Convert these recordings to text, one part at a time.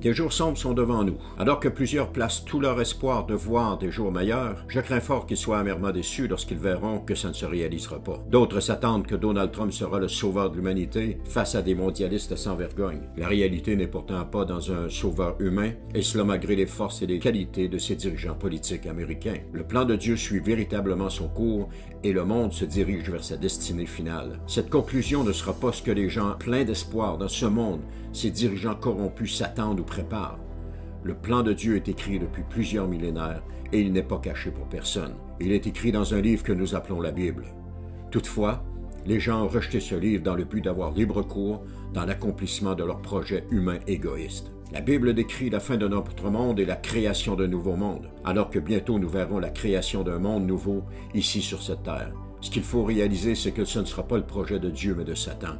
Des jours sombres sont devant nous. Alors que plusieurs placent tout leur espoir de voir des jours meilleurs, je crains fort qu'ils soient amèrement déçus lorsqu'ils verront que ça ne se réalisera pas. D'autres s'attendent que Donald Trump sera le sauveur de l'humanité face à des mondialistes sans vergogne. La réalité n'est pourtant pas dans un sauveur humain, et cela malgré les forces et les qualités de ses dirigeants politiques américains. Le plan de Dieu suit véritablement son cours et le monde se dirige vers sa destinée finale. Cette conclusion ne sera pas ce que les gens pleins d'espoir dans ce monde, ces dirigeants corrompus s'attendent ou préparent. Le plan de Dieu est écrit depuis plusieurs millénaires et il n'est pas caché pour personne. Il est écrit dans un livre que nous appelons la Bible. Toutefois, les gens ont rejeté ce livre dans le but d'avoir libre cours dans l'accomplissement de leurs projets humains égoïstes. La Bible décrit la fin de notre monde et la création d'un nouveau monde, alors que bientôt nous verrons la création d'un monde nouveau ici sur cette terre. Ce qu'il faut réaliser, c'est que ce ne sera pas le projet de Dieu mais de Satan.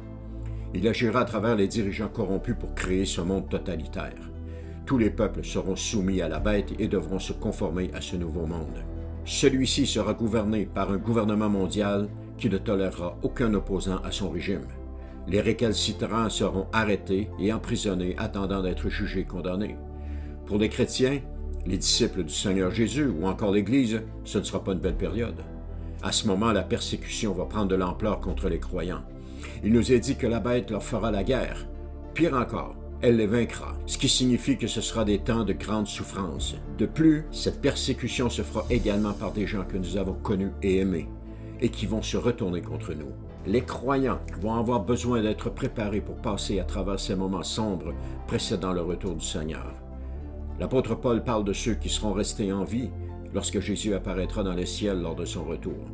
Il agira à travers les dirigeants corrompus pour créer ce monde totalitaire. Tous les peuples seront soumis à la bête et devront se conformer à ce nouveau monde. Celui-ci sera gouverné par un gouvernement mondial qui ne tolérera aucun opposant à son régime. Les récalcitrants seront arrêtés et emprisonnés attendant d'être jugés et condamnés. Pour les chrétiens, les disciples du Seigneur Jésus ou encore l'Église, ce ne sera pas une belle période. À ce moment, la persécution va prendre de l'ampleur contre les croyants. Il nous est dit que la bête leur fera la guerre. Pire encore, elle les vaincra, ce qui signifie que ce sera des temps de grande souffrance. De plus, cette persécution se fera également par des gens que nous avons connus et aimés, et qui vont se retourner contre nous. Les croyants vont avoir besoin d'être préparés pour passer à travers ces moments sombres précédant le retour du Seigneur. L'apôtre Paul parle de ceux qui seront restés en vie lorsque Jésus apparaîtra dans les ciels lors de son retour,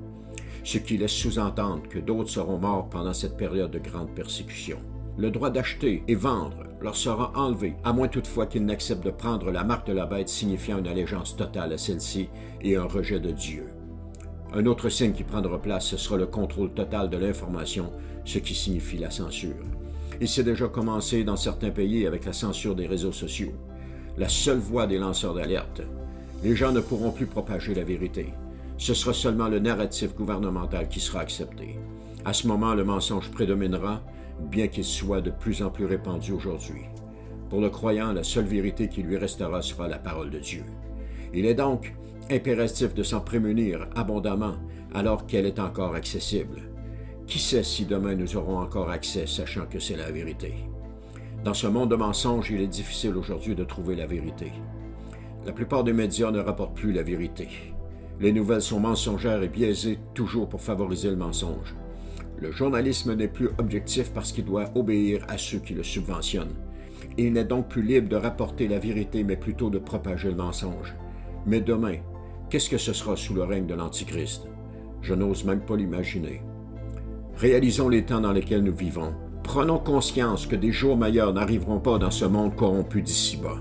ce qui laisse sous-entendre que d'autres seront morts pendant cette période de grande persécution. Le droit d'acheter et vendre leur sera enlevé, à moins toutefois qu'ils n'acceptent de prendre la marque de la bête signifiant une allégeance totale à celle-ci et un rejet de Dieu. Un autre signe qui prendra place, ce sera le contrôle total de l'information, ce qui signifie la censure. Il s'est déjà commencé dans certains pays avec la censure des réseaux sociaux. La seule voix des lanceurs d'alerte. Les gens ne pourront plus propager la vérité. Ce sera seulement le narratif gouvernemental qui sera accepté. À ce moment, le mensonge prédominera, bien qu'il soit de plus en plus répandu aujourd'hui. Pour le croyant, la seule vérité qui lui restera sera la parole de Dieu. Il est donc impératif de s'en prémunir abondamment alors qu'elle est encore accessible. Qui sait si demain nous aurons encore accès, sachant que c'est la vérité? Dans ce monde de mensonges, il est difficile aujourd'hui de trouver la vérité. La plupart des médias ne rapportent plus la vérité. Les nouvelles sont mensongères et biaisées toujours pour favoriser le mensonge. Le journalisme n'est plus objectif parce qu'il doit obéir à ceux qui le subventionnent. Il n'est donc plus libre de rapporter la vérité, mais plutôt de propager le mensonge. Mais demain, qu'est-ce que ce sera sous le règne de l'Antichrist? Je n'ose même pas l'imaginer. Réalisons les temps dans lesquels nous vivons. Prenons conscience que des jours meilleurs n'arriveront pas dans ce monde corrompu d'ici-bas.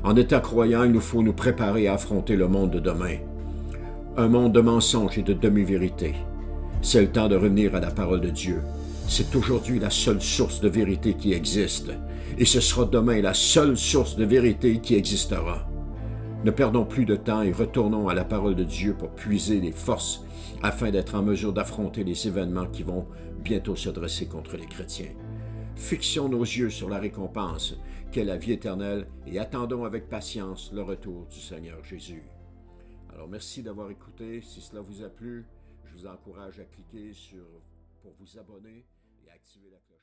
En étant croyants, il nous faut nous préparer à affronter le monde de demain. Un monde de mensonges et de demi-vérité. C'est le temps de revenir à la parole de Dieu. C'est aujourd'hui la seule source de vérité qui existe. Et ce sera demain la seule source de vérité qui existera. Ne perdons plus de temps et retournons à la parole de Dieu pour puiser les forces afin d'être en mesure d'affronter les événements qui vont bientôt se dresser contre les chrétiens. Fixons nos yeux sur la récompense, qu'est la vie éternelle, et attendons avec patience le retour du Seigneur Jésus. Alors merci d'avoir écouté. Si cela vous a plu, je vous encourage à cliquer pour vous abonner et activer la cloche.